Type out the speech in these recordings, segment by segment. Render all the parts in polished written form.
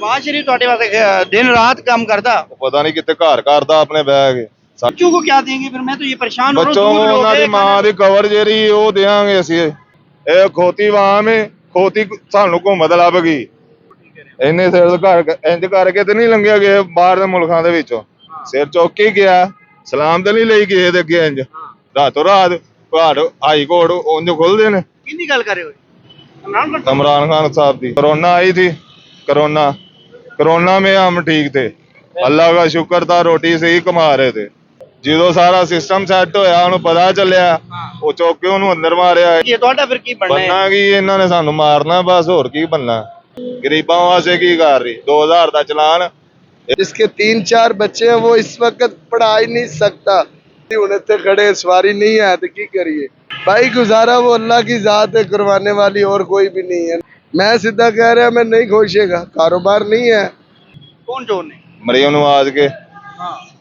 नवाज शरीफ ਤੁਹਾਡੇ ਵਾਸਤੇ दिन रात काम करता। पता नहीं कितने घर करता अपने बैग बच्चों को क्या देंगे फिर? मैं तो ये परेशान हो रहा हूँ। बच्चों को दूध ਉਹਨਾਂ लोगे, ਦੀ ਮਾਂ ਦੀ ਕਵਰ ਜਿਹੜੀ ਉਹ ਦੇਾਂਗੇ ਅਸੀਂ। ਇਹ ਖੋਤੀ ਵਾਮ ਹੈ, ਖੋਤੀ ਸਾਨੂੰ ਘੁੰਮਦ ਲੱਭ ਗਈ। ਇੰਨੇ ਸਿਰ ਘਰ ਇੰਜ ਕਰਕੇ ਤੇ ਨਹੀਂ ਲੰਘਿਆ ਗਏ ਬਾਹਰ ਦੇ ਮੁਲਕਾਂ ਦੇ ਵਿੱਚੋਂ। ਸਿਰ ਚੁੱਕ ਕੇ ਗਿਆ, ਸਲਾਮ ਤੇ ਨਹੀਂ ਲਈ ਗਏ ਦੇ ਅੱਗੇ। ਇੰਜ ਰਾਤੋਂ ਰਾਤ ਘਰ ਹਾਈ ਕੋਰਟ ਉਂਝ ਖੁੱਲਦੇ ਨੇ। कितनी गल कर रहे हो? इमरान खान साहब की कोरोना आई थी। कोरोना में हम ठीक थे, अल्लाह का शुक्र था, रोटी से ही कमा रहे थे। जो सारा सिस्टम सैट होया उन्हें पता चलिया, वो चौक के उन्हें अंदर मारिया। ये ਤੁਹਾਡਾ ਫਿਰ ਕੀ ਬਣਨਾ बनना की इन्होंने सानू मारना बस, होर की बनना। गरीबों वास्ते की कर रही 2000 का चलान। जिसके 3-4 बच्चे हैं वो इस वक्त पढ़ा ही नहीं सकता। उन्हें थे खड़े सवारी नहीं है तो की करिए भाई। गुजारा वो अल्लाह की जात है, करवाने वाली और कोई भी नहीं है। मैं सीधा कह रहा मैं नहीं खोशेगा, कारोबार नहीं है। कौन चोर ने? मरियम नवाज के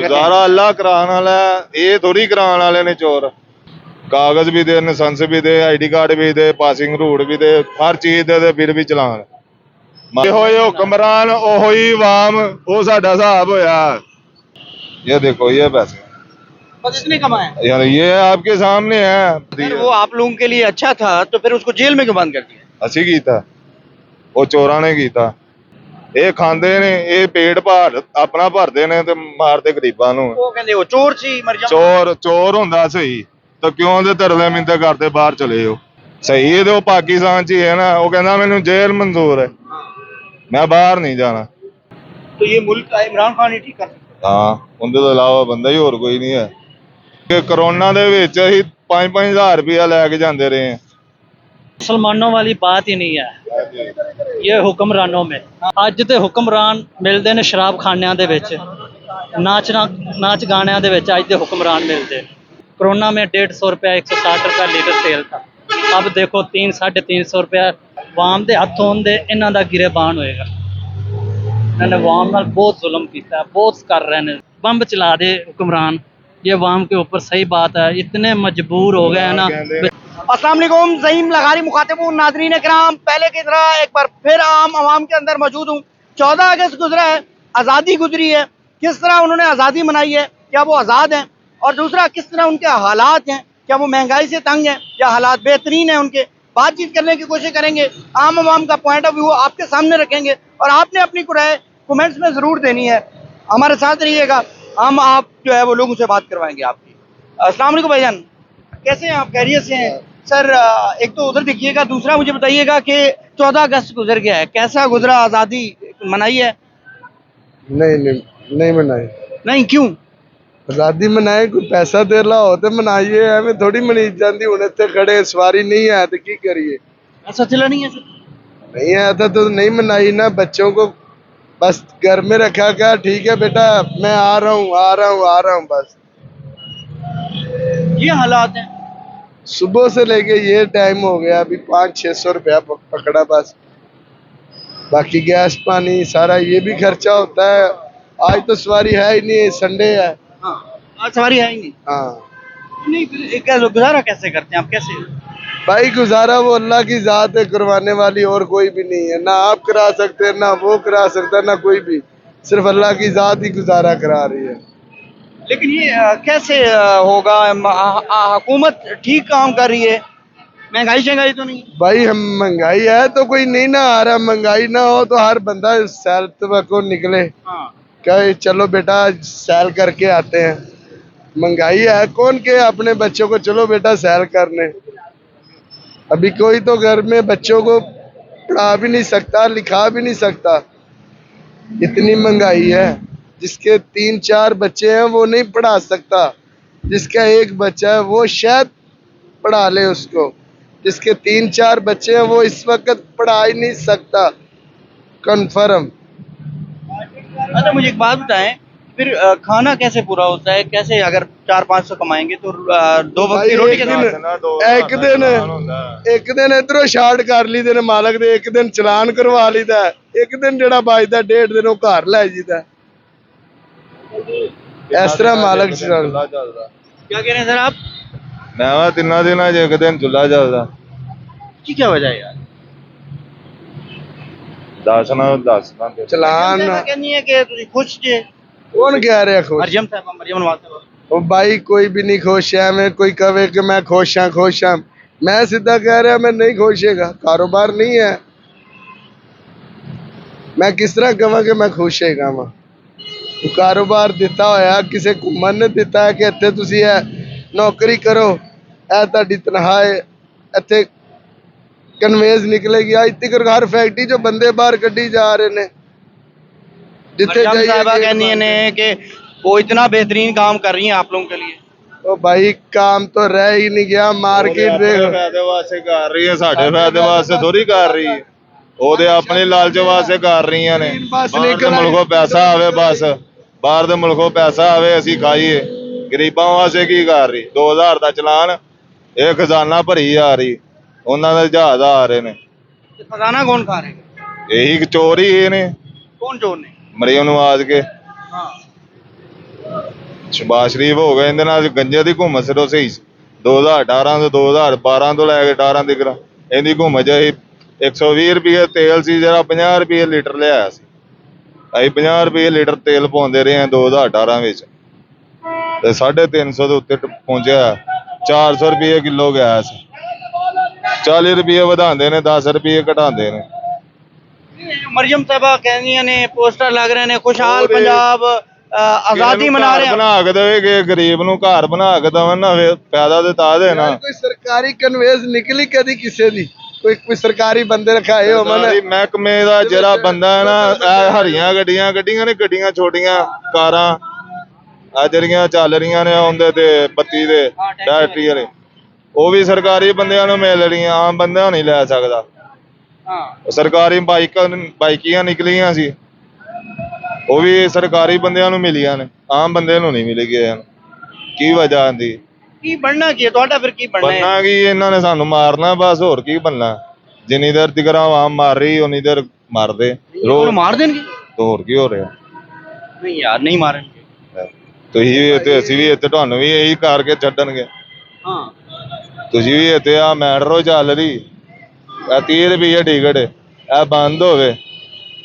गुजारा अल्लाह कराने वाला है, ये थोड़ी कराने वाले ने चोर। कागज भी दे, लाइसेंस भी दे, ID कार्ड भी दे, पासिंग रूट भी दे, हर चीज दे फिर भी चलान। ਇਹੋ ਹੀ ਹੁਕਮਰਾਨ ਉਹੋ ਹੀ ਆਵਾਮ, ਉਹ ਸਾਡਾ ਹਿਸਾਬ ਹੋਇਆ। ये देखो ये पैसे बस इतने कमाए यार, ये आपके सामने है। सर, वो आप लोगों के लिए अच्छा था तो फिर उसको जेल में क्यों बंद कर दिया? ਅਸੀਂ ਕੀਤਾ, ਉਹ ਚੋਰਾਂ ਨੇ ਕੀਤਾ। ਇਹ ਖਾਂਦੇ ਨੇ, ਇਹ ਪੇਟ ਭਾਰ ਆਪਣਾ ਭਰਦੇ ਨੇ ਤੇ ਮਾਰਦੇ ਗਰੀਬਾਂ ਨੂੰ। ਉਹ ਕਹਿੰਦੇ ਉਹ ਚੋਰ ਸੀ, ਮਰ ਜਾ। ਚੋਰ ਹੁੰਦਾ ਸਹੀ ਤਾਂ ਕਿਉਂ ਉਹਦੇ ਤਰਲੇ ਮਿੰਤੇ ਕਰਦੇ ਬਾਹਰ ਚਲੇ ਜਾਓ। ਸਹੀ ਹੈ ਤੇ ਉਹ ਪਾਕਿਸਤਾਨ ਚ ਹੀ ਹੈ ਨਾ। ਉਹ ਕਹਿੰਦਾ ਮੈਨੂੰ ਜੇਲ੍ਹ ਮਨਜ਼ੂਰ ਹੈ, ਮੈਂ ਬਾਹਰ ਨਹੀਂ ਜਾਣਾ। तो ये मुल्क का इमरान खान ही ठीक कर सकता। ਹਾਂ, ਉਹਦੇ ਤੋਂ ਇਲਾਵਾ ਬੰਦਾ ਹੀ ਹੋਰ ਕੋਈ ਨਹੀਂ ਹੈ। ਕਿ ਕਰੋਨਾ ਦੇ ਵਿੱਚ ਅਸੀਂ 5-5 ਹਜ਼ਾਰ ਰੁਪਇਆ ਲੈ ਕੇ ਜਾਂਦੇ ਰਹੇ ਹਾਂ। मुसलमानों वाली बात ही नहीं है, ये हुक्मरानों में। ਅੱਜ ਤੇ ਹੁਕਮਰਾਨ ਮਿਲਦੇ ਨੇ ਸ਼ਰਾਬ ਖਾਨਿਆਂ ਦੇ ਵਿੱਚ, नाच गाणिਆਂ ਦੇ ਵਿੱਚ। ਅੱਜ ਦੇ ਹੁਕਮਰਾਨ ਮਿਲਦੇ। कोरोना में 150 रुपया 160 रुपया लीटर तेल था। अब देखो 300-350 रुपया वाम ਦੇ ਹੱਥ ਹੋਣ ਦੇ ਇਹਨਾਂ ਦਾ ਗਿਰੇਬਾਨ ਹੋਏਗਾ। ਇਹਨਾਂ ਨੇ वाम ਨਾਲ बहुत जुल्म किया, बहुत कर रहे हैं। बम चला दे हुक्मरान, ये वाम के ऊपर सही बात है। इतने मजबूर हो गए हैं ना। अस्सलाम वालेकुम ज़हीम लगारी मुखातिब नाज़रीन कराम, पहले की तरह एक बार फिर आम आवाम के अंदर मौजूद हूँ। 14 अगस्त गुजरा है, आज़ादी गुजरी है। किस तरह उन्होंने आज़ादी मनाई है, क्या वो आज़ाद हैं? और दूसरा, किस तरह उनके हालात हैं, क्या वो महंगाई से तंग हैं या हालात बेहतरीन हैं उनके? बातचीत करने की कोशिश करेंगे, आम आवाम का पॉइंट ऑफ व्यू आपके सामने रखेंगे और आपने अपनी राय कमेंट्स में ज़रूर देनी है। हमारे साथ रहिएगा, हम आप जो है वो लोगों से बात करवाएंगे आपकी। अस्सलाम वालेकुम भाईजान, कैसे हैं आप? खैरियत से हैं? सर, एक तो उधर देखिएगा, दूसरा मुझे बताइएगा कि 14 अगस्त गुजर गया है, कैसा गुजरा? आज़ादी मनाई है? नहीं मनाई। नहीं, क्यों? आजादी मनाए, कोई पैसा दे ला हो तो मनाइए, एवं थोड़ी मनी जाती। हूं इतने खड़े सवारी नहीं है तो की करिए। ऐसा चला नहीं है सर? नहीं आया तो नहीं मनाई ना। बच्चों को बस घर में रखा, क्या ठीक है बेटा मैं आ रहा हूँ बस। ये हालात हैं। सुबह से लेके ये टाइम हो गया, अभी 500-600 रुपया पकड़ा बस। बाकी गैस पानी सारा ये भी खर्चा होता है। आज तो सवारी है ही नहीं, संडे है। हाँ, आज सवारी है ही नहीं। हाँ नहीं, फिर क्या गुजारा कैसे करते हैं आप? कैसे? भाई गुजारा वो अल्लाह की जात है, करवाने वाली और कोई भी नहीं है। ना आप करा सकते हैं, ना वो करा सकता है, ना कोई भी। सिर्फ अल्लाह की जात ही गुजारा करा रही है। लेकिन ये कैसे होगा? हुकूमत ठीक काम कर रही है, महंगाई शंगाई तो नहीं? भाई हम महंगाई है तो कोई नहीं ना आ रहा। महंगाई ना हो तो हर बंदा सैल को निकले, हाँ। कहे चलो बेटा सैल करके आते हैं। महंगाई है, कौन के अपने बच्चों को चलो बेटा सैल करने। अभी कोई तो घर में बच्चों को पढ़ा भी नहीं सकता, लिखा भी नहीं सकता, इतनी महंगाई है। जिसके 3-4 बच्चे हैं वो नहीं पढ़ा सकता, जिसका एक बच्चा है वो शायद पढ़ा ले उसको। जिसके 3-4 बच्चे हैं वो इस वक्त पढ़ा ही नहीं सकता, कन्फर्म। अच्छा, मुझे एक बात बताएं, फिर खाना कैसे पूरा होता है? कैसे अगर 400-500 कमाएंगे तो 2 वक्त की रोटी कैसे? एक दिन इधरों शार्ट कर ली दे मालक दे, एक दिन चलान करवा लीदा, एक दिन जेड़ा बचदा 1.5 दिन घर लै जीदा। इस तरह मालक चलदा। क्या कह रहे हैं सर आप? मैं 3 दिन एक दिन चूल्हा चलता। की क्या वजह है यार? ਦੱਸਣਾ ਤੇ ਚਲਾਨ कहनी है कि तुसी खुश जे कौन कह रहा खुश मरियम साहब मरियम नवाज साहब ओ भाई कोई भी नहीं खुश है मैं कोई कहे कि मैं खुश हाँ मैं सीधा कह रहा मैं नहीं खुश हैगा कारोबार नहीं है मैं किस तरह कहां कि मैं खुश हैगा वा कारोबार दिता होया किसी घूमन ने दिता है कि इत्थे तुसी नौकरी करो ਤੁਹਾਡੀ तनख्वाह ਇੱਥੇ कन्वेज निकलेगी आज तक हर फैक्ट्री जो बंदे बाहर कड्ढी जा रहे ने जिथे मरियम साहबा कहनी जाइए है कि वो इतना बेहतरीन काम कर रही हैं आप लोगों के लिए ओ भाई काम तो रह ही नहीं गया मार्केट ਆਪਣੇ देख ਫਾਇਦੇ ਵਾਸਤੇ ਕਰ ਰਹੀ ਹੈ ਸਾਡੇ ਫਾਇਦੇ ਵਾਸਤੇ ਥੋੜੀ ਕਰ ਰਹੀ ਹੈ ਉਹਦੇ ਆਪਣੇ ਲਾਲਚ ਵਾਸਤੇ ਕਰ ਰਹੀਆਂ ਨੇ ਬਸ ਬਾਹਰ ਦੇ ਨਿਕਲ ਆਈ। ਮੁਲਕੋਂ ਪੈਸਾ ਆਵੇ ਬਸ ਬਾਹਰ ਦੇ ਮੁਲਕੋਂ ਪੈਸਾ ਆਵੇ ਅਸੀਂ ਖਾਈਏ ਗਰੀਬਾਂ ਵਾਸਤੇ ਕੀ ਕਰ ਰਹੀ 2000 ਦਾ ਚਲਾਨ ਇਹ ਖਜ਼ਾਨਾ ਭਰੀ ਜਾ ਰਹੀ ਉਹਨਾਂ ਦੇ ਜਹਾਜ਼ ਆ ਰਹੇ ਨੇ ये खजाना कौन खा रहे हैं ਇਹੀ ਚੋਰੀ ਇਹ ਨੇ कौन चोर ने ਮਰੀਮ ਨਵਾਜ਼ ਕੇ हाँ ਸ਼ਬਾਜ਼ ਸ਼ਰੀਫ ਹੋ ਗਏ ਇਹਦੇ ਨਾਲ ਗੰਜੇ ਦੀ ਘੁੰਮਤ ਸਿਰੋਂ ਸਹੀ ਸੀ 2018 ਤੋਂ 2012 ਤੋਂ ਲੈ ਕੇ 18 ਤੱਕ ਇਹਦੀ ਘੁੰਮਤ ਜਿਹੀ 120 ਰੁਪਏ ਤੇਲ ਸੀ ਜਿਹੜਾ 50 ਰੁਪਏ ਲੀਟਰ ਲਿਆਇਆ ਸੀ ਅਸੀਂ 50 ਰੁਪਏ ਲੀਟਰ ਤੇਲ ਪਾਉਂਦੇ ਰਹੇ ਹਾਂ 2018 ਵਿੱਚ ਤੇ 350 ਦੇ ਉੱਤੇ ਪਹੁੰਚਿਆ 400 ਰੁਪਏ ਕਿਲੋ ਗਿਆ ਸੀ 40 ਰੁਪਏ ਵਧਾਉਂਦੇ ਨੇ 10 ਰੁਪਏ ਘਟਾਉਂਦੇ ਨੇ मरियम साहबा कहनी ने पोस्टर लग रहे ने खुशहाल पंजाब आजादी मना रहे हैं ਬਣਾ ਕੇ ਦੇਵੇਗੇ ਗਰੀਬ ਨੂੰ ਘਰ ਬਣਾ ਕੇ ਦੇਵਣ ਨਾ ਫਿਰ ਫਾਇਦਾ ਤੇ ਤਾਂ ਦੇਣਾ कोई सरकारी कन्वेज निकली कदी किसी दी कोई सरकारी बंदे रखाए हो मन ਸਰਕਾਰੀ ਮਹਿਕਮੇ ਦਾ ਜਿਹੜਾ ਬੰਦਾ ਹੈ ਨਾ ਇਹ ਹਰੀਆਂ ਗੱਡੀਆਂ ਗੱਡੀਆਂ ਨੇ ਗੱਡੀਆਂ ਛੋਟੀਆਂ ਕਾਰਾਂ ਆ ਜਿਹੜੀਆਂ ਚੱਲ ਰਹੀਆਂ ਨੇ ਆਉਂਦੇ ਤੇ ਬੱਤੀ ਦੇ ਬੈਟਰੀ ਵਾਲੇ ਉਹ ਵੀ ਸਰਕਾਰੀ ਬੰਦਿਆਂ ਨੂੰ ਮਿਲ ਰਹੀਆਂ ਆਮ ਬੰਦਿਆਂ ਨਹੀਂ ਲੈ ਸਕਦਾ हाँ ਸਰਕਾਰੀ ਬਾਈਕੀਆਂ ਨਿਕਲੀਆਂ ਸੀ ਉਹ ਵੀ ਸਰਕਾਰੀ ਬੰਦਿਆਂ ਨੂੰ ਮਿਲੀਆਂ ਨੇ ਆਮ ਬੰਦੇ ਨੂੰ ਨਹੀਂ ਮਿਲ ਗਏ ਕੀ ਵਜ੍ਹਾ ਆਂਦੀ की बनना की है ਤੁਹਾਡਾ ਫਿਰ ਕੀ ਬਣਨਾ ਹੈ ਬੰਨਾ ਕੀ ਇਹਨਾਂ ਨੇ ਸਾਨੂੰ ਮਾਰਨਾ ਬਸ ਹੋਰ ਕੀ ਬੰਨਾ ਜਿੰਨੀ ਦੇਰ ਤੀਕਰ ਆਵਾਮ ਮਾਰ ਰਹੀ ਉਨੀ ਦੇਰ ਮਾਰਦੇ ਉਹਨੂੰ ਮਾਰ ਦੇਣਗੇ ਹੋਰ ਕੀ ਹੋ ਰਿਹਾ नहीं यार नहीं मारेंगे ਤੁਸੀਂ ਵੀ ਇੱਥੇ ਅਸੀਂ ਵੀ ਇੱਥੇ ਤੁਹਾਨੂੰ ਵੀ ਇਹੀ ਕਰਕੇ ਛੱਡਣਗੇ हाँ ਤੁਸੀਂ ਵੀ ਇੱਥੇ ਆ ਮੈਟਰੋ ਚੱਲ ਰਹੀ ਆ 30 ਰੁਪਏ ਟਿਕਟ ਇਹ ਬੰਦ ਹੋਵੇ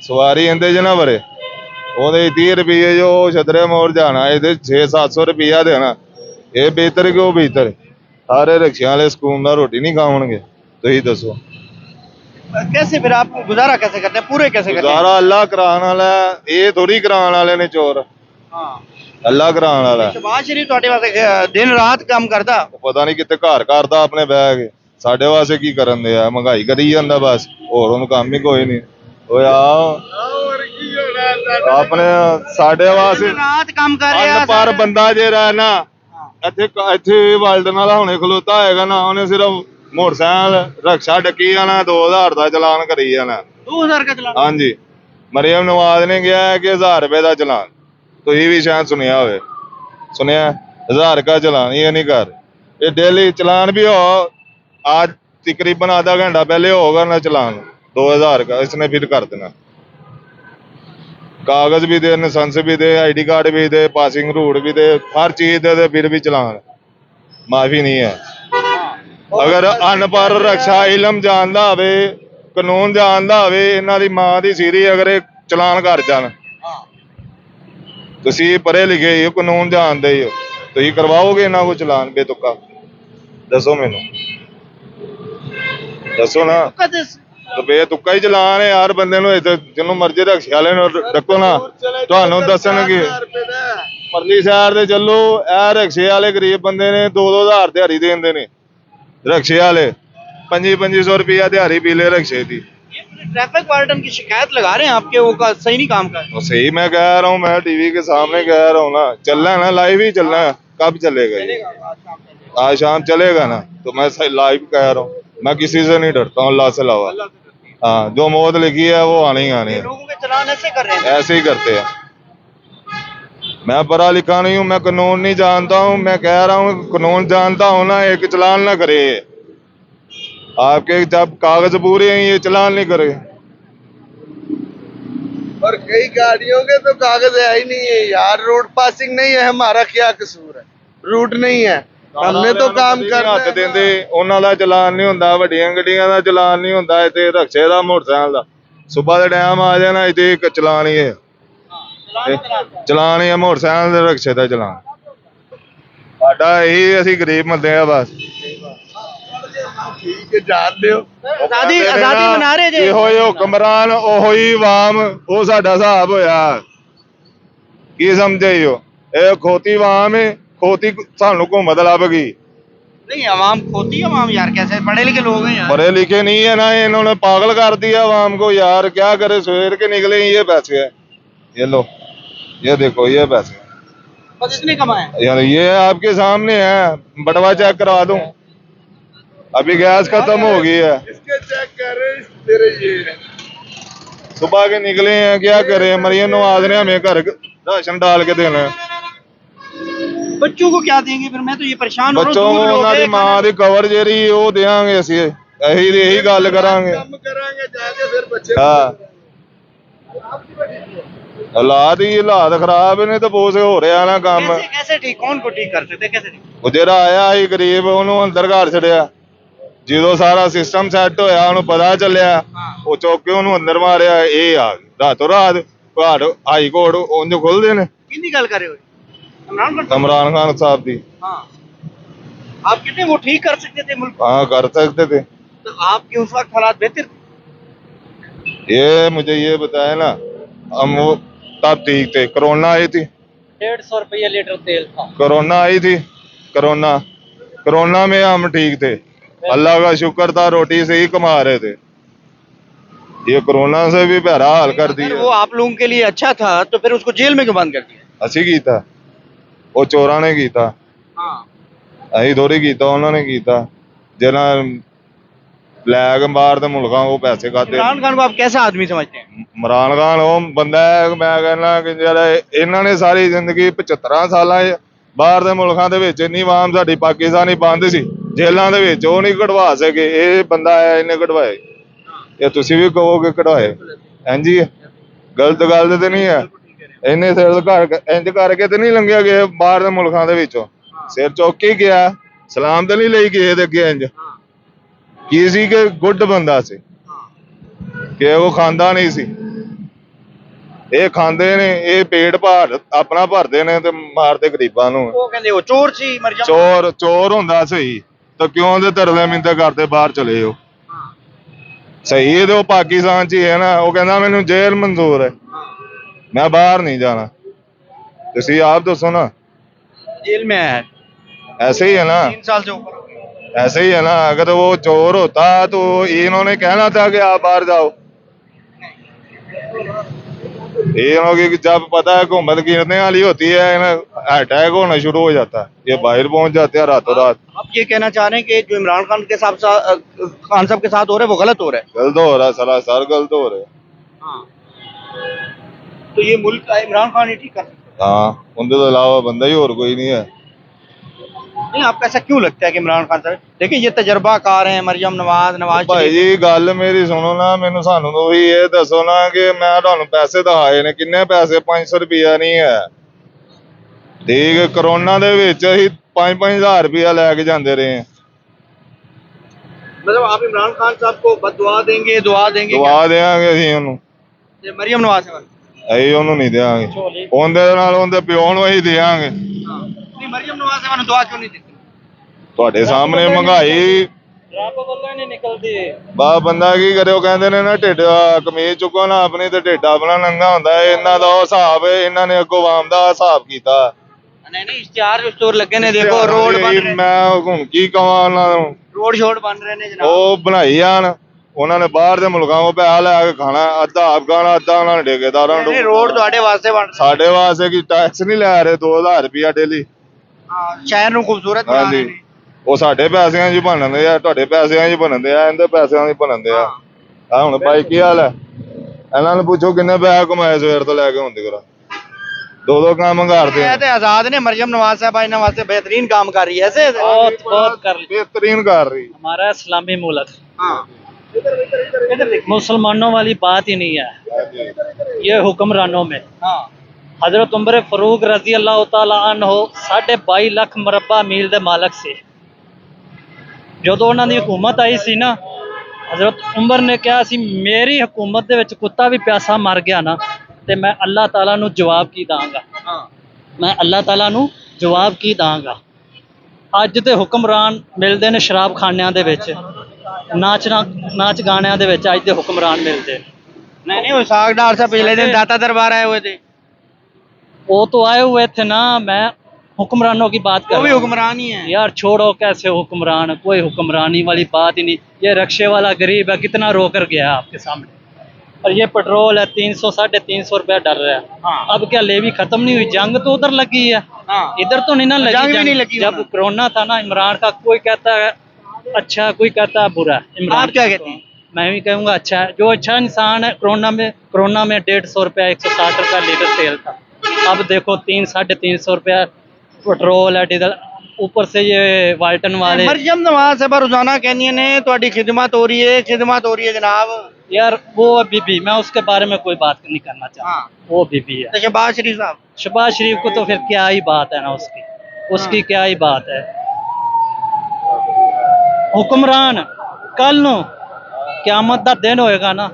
ਸਵਾਰੀ ਇਹਦੇ ਚ ਨਾ ਭਰੇ ਉਹਦੇ 30 ਰੁਪਏ ਜੋ ਛਤਰੇ ਮੋੜ ਜਾਣਾ ਇਹਦੇ 600-700 ਰੁਪਇਆ ਦੇਣਾ ਇਹ ਬਿਹਤਰ ਕਿ ਉਹ ਬਿਹਤਰ ਸਾਰੇ ਰਿਕਸ਼ਿਆਂ ਵਾਲੇ ਸਕੂਨ ਨਾਲ ਰੋਟੀ ਨਹੀਂ ਖਾਣਗੇ ਤੁਸੀਂ ਦੱਸੋ कैसे फिर आप गुजारा कैसे करते हैं पूरे कैसे करते हैं ਗੁਜ਼ਾਰਾ ਅੱਲਾ ਕਰਾਉਣ ਵਾਲਾ ਇਹ ਥੋੜੀ ਕਰਾਉਣ ਵਾਲੇ ਨੇ ਚੋਰ हाँ ਅੱਲਾ ਕਰਾਉਣ ਵਾਲਾ ਸ਼ਬਾਜ਼ ਸ਼ਰੀਫ ਤੁਹਾਡੇ ਵਾਸਤੇ ਦਿਨ ਰਾਤ ਕੰਮ ਕਰਦਾ ਉਹ ਪਤਾ ਨਹੀਂ ਕਿਤੇ ਘਰ ਕਰਦਾ ਆਪਣੇ ਬਹਿ ਕੇ ਸਾਡੇ ਵਾਸਤੇ ਕੀ ਕਰਨ ਦੇ ਆ ਮਹਿੰਗਾਈ ਕਰੀ ਜਾਂਦਾ ਬਸ ਹੋਰ ਉਹਨੂੰ ਕੰਮ ਹੀ ਕੋਈ ਨਹੀਂ ਓਏ ਆ ਆਪਣੇ ਸਾਡੇ ਵਾਸਤੇ ਰਾਤ ਕੰਮ ਕਰ ਰਿਹਾ ਅਨਪੜ੍ਹ ਬੰਦਾ ਜਿਹੜਾ ਨਾ ਇੱਥੇ ਵਰਲਡ ਨਾਲ ਹੁਣੇ ਖਲੋਤਾ ਹੋਏਗਾ ਨਾ ਉਹਨੇ ਸਿਰਫ ਮੋਟਰਸਾਈਕਲ ਰਕਸ਼ਾ ਡੱਕੀ ਜਾਣਾ 2000 ਦਾ ਚਲਾਨ ਕਰੀ ਜਾਣਾ 2000 का चलान ਹਾਂਜੀ ਮਰੀਮ ਨਵਾਜ਼ ਨੇ ਕਿਹਾ ਕਿ 1000 ਰੁਪਏ ਦਾ ਚਲਾਨ ਤੁਸੀਂ ਵੀ ਸ਼ਾਇਦ ਸੁਣਿਆ ਹੋਵੇ ਸੁਣਿਆ 1000 का चलान ये नहीं कर ये डेली चलान भी हो आज तकरीबन आधा घंटा पहले होगा ना चलान 2000 का इसने फिर कर देना कागज भी दे लाइसेंस भी दे आईडी कार्ड भी दे पासिंग रूट भी दे हर चीज दे फिर भी चलान माफी नहीं है अगर अनपढ़ रक्षा इलम जानदा होवे कानून जानदा होवे इन्हां दी मां दी सीरी अगर ਇਹ ਚਲਾਨ ਕਰ ਜਾਣ ਤੁਸੀਂ ਪੜ੍ਹੇ ਲਿਖੇ ਹੋ ਕਾਨੂੰਨ ਜਾਣਦੇ ਹੋ ਤੁਸੀਂ ਕਰਵਾਓਗੇ ਇਹਨਾਂ ਕੋ ਚਲਾਨ ਬੇਤੁਕਾ ਦੱਸੋ ਮੈਨੂੰ ਦੱਸੋ ਨਾ ਤੇ ਬੇਤੁਕਾ ਹੀ ਚਲਾਨ ਹੈ ਯਾਰ ਬੰਦੇ ਨੂੰ ਜਿਹਨੂੰ ਮਰਜ਼ੀ ਰਕਸ਼ੇ ਵਾਲੇ ਨੂੰ ਡੱਕੋ ਨਾ ਤੁਹਾਨੂੰ ਦੱਸਣਗੇ ਪਰਲੀ ਸਾਈਡ ਤੇ ਚੱਲੋ ਇਹ ਰਕਸ਼ੇ ਵਾਲੇ ਗਰੀਬ ਬੰਦੇ ਨੇ 2-2000 ਦਿਹਾੜੀ ਦੇਂਦੇ ਨੇ रक्शे वाले 2500 रुपया दिहाड़ी पीले रक्शे थी ट्रैफिक वार्डन की शिकायत लगा रहे हैं आपके वो का सही नहीं काम कर तो सही मैं कह रहा हूँ मैं टीवी के सामने कह रहा हूँ ना चलना है ना लाइव ही चलना है कब चलेगा ये आज शाम चलेगा ना तो मैं लाइव कह रहा हूँ मैं किसी से नहीं डरता हूँ अल्लाह से अलावा हाँ जो मौत लिखी है वो आनी ही आनी है लोगों के चलान ऐसे कर रहे हैं ऐसे ही करते हैं मैं पढ़ा लिखा नहीं हूँ मैं कानून नहीं जानता हूँ मैं कह रहा हूँ कानून जानता हूँ ना एक चलान ना करे आपके जब कागज पूरे हैं ये चलान नहीं करे और कई गाड़ियों के तो कागज है ही नहीं है यार रोड पासिंग नहीं है हमारा क्या कसूर है रूट नहीं है हमने तो काम करना ਹੱਥ ਦਿੰਦੇ ਉਹਨਾਂ ਦਾ ਚਲਾਨ ਨਹੀਂ ਹੁੰਦਾ ਵੱਡੀਆਂ ਗੱਡੀਆਂ ਦਾ ਚਲਾਨ ਨਹੀਂ ਹੁੰਦਾ ਇੱਥੇ ਰਕਸ਼ੇ ਦਾ ਮੋਟਰਸਾਈਕਲ ਦਾ ਸੁਬਹ ਦੇ ਟਾਈਮ ਆ ਜਾਣਾ ਇੱਥੇ ਇੱਕ ਚਲਾਨ ਹੀ ਹੈ, ਚਲਾਨ ਹੀ ਹੈ ਮੋਟਰਸਾਈਕਲ ਦੇ ਰਿਕਸ਼ੇ ਦਾ ਚਲਾਨ। ਸਾਡਾ ਇਹੀ, ਅਸੀਂ ਗਰੀਬ ਬੰਦੇ ਆ ਬਸ। ठीक है जान दो आजादी आजादी मना रहे जे ਇਹੋ ਜਿਹੇ ਹੁਕਮਰਾਨ ਉਹੋ ਹੀ ਆਵਾਮ, ਉਹ ਸਾਡਾ ਹਿਸਾਬ ਹੋਇਆ। ਕੀ ਸਮਝੇ ਹੋ? ਇਹ ਖੋਤੀ ਆਵਾਮ ਹੈ, ਖੋਤੀ ਸਾਨੂੰ ਘੁੰਮਤ ਲੱਭ ਗਈ। नहीं आवाम खोती है आवाम यार, कैसे पढ़े लिखे लोग हैं यार। पढ़े लिखे नहीं है ना, इन्होंने पागल कर दिया आवाम को यार। क्या करे, सवेर के निकले ये पैसे है, ये लो, ये देखो ये पैसे बस इतने कमाए। यार, ये आपके सामने है, बटवा चेक करवा दूं। अभी गैस खत्म हो गई है, इसके चेक कर रहे हैं, तेरे ये सुबह के निकले हैं, क्या करें। मरियम नवाज ने हमें घर राशन डाल के देना है। बच्चों को क्या देंगे फिर? मैं तो ये परेशान हो रहा हूँ। ਬੱਚੋਂ ਨੂੰ ਉਹਨਾਂ ਦੀ ਮਾਂ ਦੀ ਕਵਰ ਜਿਹੜੀ ਉਹ ਦੇਾਂਗੇ ਅਸੀਂ। ਇਹੀ ਗੱਲ ਕਰਾਂਗੇ। काम कराएंगे जाके फिर बच्चे ਹਾਂ, ਹਾਲਾਤ ਖਰਾਬ ਨੇ ਤਾਂ ਬਹੁਤ ਹੋ ਰਿਹਾ ਨਾ ਕੰਮ। कैसे कैसे ठीक, कौन को ठीक कर सकते हैं, कैसे ठीक? ਉਹ ਜਿਹੜਾ ਆਇਆ ਸੀ ਗਰੀਬ, ਉਹਨੂੰ ਅੰਦਰ ਘਰ ਛੱਡਿਆ। ਜਦੋਂ ਸਾਰਾ ਸਿਸਟਮ ਸੈੱਟ ਹੋਇਆ, ਉਹਨੂੰ ਪਤਾ ਚੱਲਿਆ, ਉਹ ਚੁੱਕ ਕੇ ਉਹਨੂੰ ਅੰਦਰ ਮਾਰਿਆ। ਇਹ ਆ ਰਾਤੋਂ ਰਾਤ ਘਰ ਹਾਈ ਕੋਰਟ ਉਂਝ ਖੁੱਲਦੇ ਨੇ। कितनी गल कर रहे हो? इमरान खान? ਇਮਰਾਨ ਖਾਨ ਸਾਹਿਬ ਦੀ। हाँ, आप कहते हैं वो ठीक कर सकते थे मुल्क को, हाँ, कर सकते थे। तो आपके उस वक्त हालात बेहतर थे। ये मुझे ये बताया ना, हम वो तब ठीक थे। कोरोना आई थी, 150 रुपये लीटर तेल था। कोरोना आई थी, कोरोना में हम ठीक थे, अल्लाह का शुक्र था, रोटी से ही कमा रहे थे। ये कोरोना से भी बहरा हाल कर अगर दिया। वो आप लोगों के लिए अच्छा था तो फिर उसको जेल में क्यों बंद कर दिया? ਅਸੀਂ ਕੀਤਾ, ਉਹ ਚੋਰਾਂ ਨੇ ਕੀਤਾ, हाँ, ਅਸੀਂ ਥੋੜੀ ਕੀਤਾ, ਉਹਨਾਂ ਨੇ ਕੀਤਾ। ਜਿਹਨਾਂ ਲੈ ਕੇ ਬਾਹਰ ਦੇ ਮੁਲਕਾਂ ਉਹ ਪੈਸੇ ਖਾਦੇ। इमरान खान को आप कैसा आदमी समझते हैं? ਇਮਰਾਨ ਖਾਨ ਉਹ ਬੰਦਾ ਹੈ, ਮੈਂ ਕਹਿੰਦਾ ਕਿ ਜਿਹੜਾ ਇਹਨਾਂ ਨੇ ਸਾਰੀ ਜ਼ਿੰਦਗੀ 75 ਸਾਲਾਂ 'ਚ ਬਾਹਰ ਦੇ ਮੁਲਕਾਂ ਦੇ ਵਿੱਚ ਇੰਨੀ ਆਵਾਮ ਸਾਡੀ ਪਾਕਿਸਤਾਨੀ ਬੰਦ ਸੀ, ਜੇਲ੍ਹਾਂ ਦੇ ਵਿੱਚ ਉਹ ਨਹੀਂ ਕਢਵਾ ਸਕੇ। ਇਹ ਬੰਦਾ ਹੈ, ਇਹਨੇ ਕਢਵਾਏ। ਇਹ ਤੁਸੀਂ ਵੀ ਕਹੋਗੇ ਕਢਵਾਏ? ਹਾਂਜੀ, ਗਲਤ ਗੱਲ ਤੇ ਨਹੀਂ ਹੈ। ਇਹਨੇ ਸਿਰ ਘਰ ਇੰਜ ਕਰਕੇ ਤੇ ਨਹੀਂ ਲੰਘਿਆ ਗਏ ਬਾਹਰ ਦੇ ਮੁਲਕਾਂ ਦੇ ਵਿੱਚੋਂ। ਸਿਰ ਚੁੱਕ ਕੇ ਗਿਆ, ਸਲਾਮ ਤੇ ਨਹੀਂ ਲਈ ਕਿਸੇ ਦੇ ਅੱਗੇ। ਇੰਜ ਕੀ ਸੀ ਕਿ ਗੁੱਡ ਬੰਦਾ ਸੀ, ਕਿ ਉਹ ਖਾਂਦਾ ਨਹੀਂ ਸੀ। ਇਹ ਖਾਂਦੇ ਨੇ, ਇਹ ਪੇਟ ਆਪਣਾ ਭਰਦੇ ਨੇ ਤੇ ਮਾਰਦੇ ਗਰੀਬਾਂ ਨੂੰ। वो कहते वो चोर सी मर जा। ਚੋਰ ਹੁੰਦਾ ਸਹੀ ਤਾਂ ਕਿਉਂ ਉਹਦੇ ਤਰਲੇ ਮਿੰਤੇ ਕਰਦੇ ਬਾਹਰ ਚਲੇ ਜਾਓ? ਸਹੀ ਇਹ ਤੇ ਉਹ ਪਾਕਿਸਤਾਨ 'ਚ ਹੀ ਹੈ ਨਾ। ਉਹ ਕਹਿੰਦਾ ਮੈਨੂੰ ਜੇਲ੍ਹ ਮਨਜ਼ੂਰ ਹੈ, ਮੈਂ ਬਾਹਰ नहीं जाना। ਤੁਸੀਂ ਆਪ ਦੱਸੋ ਨਾ, जेल में है ऐसे ही है ना, 3 साल से ऊपर हो गया। ऐसे ही है ना। अगर वो चोर होता तो इन्होंने कहना था कि आप बाहर जाओ। ये जब पता है हुकूमत गिरने वाली होती है, अटैक होना शुरू हो जाता है, ये बाहर पहुंच जाते हैं रातों रात। आप ये कहना चाह रहे हैं कि जो इमरान खान के साथ खान साहब के साथ हो रहा है वो गलत हो रहा है? गलत हो रहा है, सरासर गलत हो रहा है। हाँ, तो ये मुल्क का इमरान खान ही ठीक कर सकता हाँ, उनके तो अलावा बंदा ही और कोई नहीं है। है। नहीं, आपको ऐसा क्यों लगता है कि इमरान खान साहब, देखिए ये तजर्बाकार हैं, मरियम नवाज ਭਾਈ शरीफ। ਜੀ ਗੱਲ ਮੇਰੀ ਸੁਣੋ ਨਾ, ਮੈਨੂੰ ਸਾਨੂੰ ਉਹੀ ਇਹ ਦੱਸੋ ਨਾ ਕਿ ਮੈਂ ਤੁਹਾਨੂੰ ਪੈਸੇ ਦਿਖਾਏ ਨੇ, ਕਿੰਨੇ ਪੈਸੇ? 500 ਰੁਪਿਆ ਨਹੀਂ ਹੈ। ਠੀਕ ਹੈ, ਕਰੋਨਾ ਦੇ ਵਿੱਚ ਅਸੀਂ 5-5 ਰੁਪਿਆ ਲੈ ਕੇ ਜਾਂਦੇ ਰਹੇ ਹਾਂ। मतलब आप इमरान खान साहब को बददुआ देंगे, दुआ देंगे ਦਵਾ ਦੇਾਂਗੇ ਅਸੀਂ ਉਹਨੂੰ, क्या? ये मरियम नवाज साहब। ਅਸੀਂ ਉਹਨੂੰ ਨਹੀਂ ਦੇਾਂਗੇ। ਉਹਦੇ ਨਾਲ ਉਹਦੇ ਪਿਓ ਨੂੰ ਅਸੀਂ ਦੇਾਂਗੇ। नहीं, मरियम नवाज साहब ने दुआ क्यों नहीं दी? ਤੁਹਾਡੇ ਸਾਹਮਣੇ ਮਹਿੰਗਾਈ ਰੱਬ ਵੱਲੋਂ ਹੀ ਨਹੀਂ ਨਿਕਲਦੀ। ਬਾ ਬੰਦਾ ਕੀ ਕਰੇ? ਉਹ ਕਹਿੰਦੇ ਨੇ ਨਾ ਢਿੱਡ ਕਮੀਜ਼ ਚੁੱਕੋ ਨਾ ਆਪਣੀ ਤੇ ਢਿੱਡ ਆਪਣਾ ਨੰਗਾ ਹੁੰਦਾ ਹੈ। ਇਹਨਾਂ ਦਾ ਉਹ ਹਿਸਾਬ ਹੈ, ਇਹਨਾਂ ਨੇ ਅੱਗੋਂ ਆਵਾਮ ਦਾ ਹਿਸਾਬ ਕੀਤਾ। नहीं नहीं, इश्तिहार स्टोर लगे ने, देखो रोड बन रहे, ਮੈਂ ਹੁਣ ਕੀ ਕਹਾਂ ਉਹਨਾਂ ਨੂੰ? रोड शोड बन रहे ने जनाब। ਉਹ ਬਣਾਈ ਜਾਣ, ਉਹਨਾਂ ਨੇ ਬਾਹਰ ਦੇ ਮੁਲਕਾਂ ਤੋਂ ਪੈਸਾ ਲੈ ਕੇ ਖਾਣਾ, ਅੱਧਾ ਆਪ ਖਾਣਾ, ਅੱਧਾ ਉਹਨਾਂ ਨੇ ਠੇਕੇਦਾਰਾਂ ਨੂੰ। नहीं, रोड ਤੁਹਾਡੇ ਵਾਸਤੇ ਬਣ ਰਹੇ ਸਾਡੇ ਵਾਸਤੇ ਕੀ ਟੈਕਸ ਨਹੀਂ ਲੈ ਰਹੇ? 2000 ਰੁਪਿਆ ਡੇਲੀ। ਹਾਂ, ਸ਼ਹਿਰ ਨੂੰ ਖੂਬਸੂਰਤ ਬਣਾ ਰਹੇ ਹਾਂਜੀ, ਨੇ। ਉਹ ਸਾਡੇ ਪੈਸਿਆਂ 'ਚ ਹੀ ਬਣਦੇ ਆ, ਤੁਹਾਡੇ ਪੈਸਿਆਂ 'ਚ ਹੀ ਬਣਦੇ ਆ, ਇਹਦੇ ਪੈਸਿਆਂ 'ਚ ਹੀ ਬਣਦੇ ਆ। ਆ ਹੁਣ ਭਾਈ ਕੀ ਹਾਲ ਹੈ? ਇਹਨਾਂ ਨੂੰ ਪੁੱਛੋ ਕਿੰਨੇ ਪੈਸੇ ਕਮਾਏ ਸਵੇਰ ਤੋਂ ਲੈ ਕੇ ਹੁਣ ਤੱਕ। ਦੋ ਕੰਮ ਕਰਦੇ ਇਹ ਆ। ਤੇ ਆਜ਼ਾਦ ਨੇ, ਮਰਿयम नवाज साहब ਇਹਨਾਂ ਵਾਸਤੇ बेहतरीन काम कर रही है ऐसे। बहुत बहुत कर बेहतरीन कर रही। हमारा इस्लामी मुल्क, हाँ, इधर देखिए। मुसलमानों वाली बात ही नहीं है ये हुक्मरानों में। हाँ, हजरत उमर फरूक रजी अल्लाह तआला अन्हो 22.5 ਲੱਖ ਮਰਬਾ ਮੀਲ ਦੇ ਮਾਲਕ ਸੀ। ਜਦੋਂ ਉਹਨਾਂ ਦੀ ਹਕੂਮਤ ਆਈ ਸੀ ਨਾ, हजरत उमर ने कहा सी मेरी हुकूमत दे विच कुत्ता भी प्यासा मर गया ना ते मैं अल्लाह ताला नू जवाब की दांगा मैं अल्लाह ताला नू जवाब की दांगा ਅੱਜ ਦੇ ਹੁਕਮਰਾਨ ਮਿਲਦੇ ਨੇ ਸ਼ਰਾਬ ਖਾਨਿਆਂ ਦੇ ਵਿੱਚ ਨਾਚ ਗਾਣਿਆਂ ਦੇ ਵਿੱਚ ਅੱਜ ਦੇ ਹੁਕਮਰਾਨ ਮਿਲਦੇ ਨੇ नहीं नहीं वो साग डाल से पिछले दिन दाता दरबार आए हुए थे वो तो आए हुए थे ना मैं हुक्मरानों की बात कर वो भी रहा हूँ हुक्मरान ही है यार छोड़ो कैसे हुक्मरान कोई हुक्मरानी वाली बात ही नहीं ये रक्शे वाला गरीब है कितना रो कर गया है आपके सामने और ये पेट्रोल है 300 350 रुपया डर रहा है हाँ। अब क्या लेवी खत्म नहीं हुई जंग तो उधर लगी है हाँ। इधर तो नहीं ना लगी जंग भी नहीं लगी जब वहाँ। कोरोना था ना इमरान का कोई कहता है अच्छा कोई कहता है बुरा इमरान आप क्या कहते हैं मैं भी कहूँगा अच्छा है जो अच्छा इंसान है कोरोना में 150 रुपया 160 रुपया लीटर तेल था अब देखो 300-350 रुपया पेट्रोल है डीजल ऊपर से ये वाल्टन वाले मरियम नवाज साहब रोजाना कहनी ने ਤੁਹਾਡੀ खिदमत हो रही है जनाब यार वो बीबी मैं उसके बारे में कोई बात नहीं करना चाहता हाँ। वो बीबी है तो शहबाज शरीफ साहब शहबाज शरीफ को तो फिर क्या ही बात है ना उसकी क्या ही बात है हुक्मरान कल नू क्यामत दा दिन होएगा ना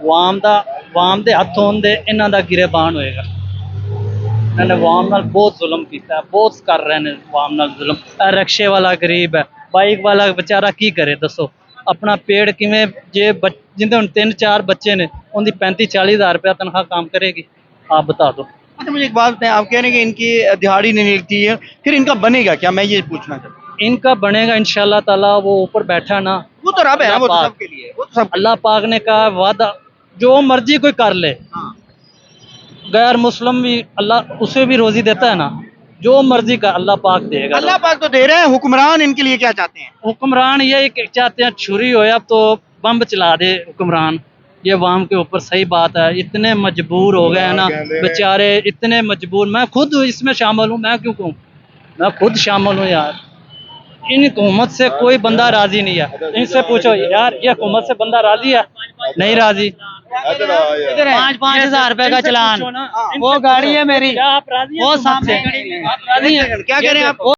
वाम दे हथ होंदे इन्हां दा गिरेबान होएगा इन्होंने वाम नाल बहुत जुल्म किया बहुत कर रहे हैं वाम नाल जुल्म रक्शे वाला गरीब है बाइक वाला बेचारा की करे दसो अपना पेड़ किवें जे जिंदे हुण 3-4 बच्चे ने उनकी 35-40 हज़ार रुपया तनख्वाह काम करेगी आप बता दो अच्छा मुझे एक बात बताएं आप कह रहे हैं कि इनकी दिहाड़ी नहीं निकलती है फिर इनका बनेगा क्या मैं ये पूछना चाहता हूँ इनका बनेगा इंशाल्लाह ताला वो ऊपर बैठा ना वो तो रब है ना वो तो अल्लाह सबके लिए वो तो सब अल्लाह पाक ने कहा वादा जो मर्जी कोई कर ले हाँ। गैर मुस्लिम भी अल्लाह उसे भी रोजी देता है ना जो मर्जी का अल्लाह पाक देगा अल्लाह पाक तो दे रहे हैं हुक्मरान इनके लिए क्या चाहते हैं हुक्मरान ये चाहते हैं छुरी हो अब तो बम चला दे हुक्मरान ये वाम के ऊपर सही बात है इतने मजबूर हो गए हैं ना बेचारे इतने मजबूर मैं खुद इसमें शामिल हूँ मैं क्यों कहूँ मैं खुद शामिल हूँ यार इन हुकूमत से कोई बंदा राजी नहीं है इनसे पूछो यार ये हुकूमत से बंदा राजी है नहीं राजी इधर आ यार। 5-5 हज़ार रुपए का चलान वो गाड़ी है मेरी आप राजी हैं? वो सबसे आप राजी हैं? क्या कह रहे हैं आप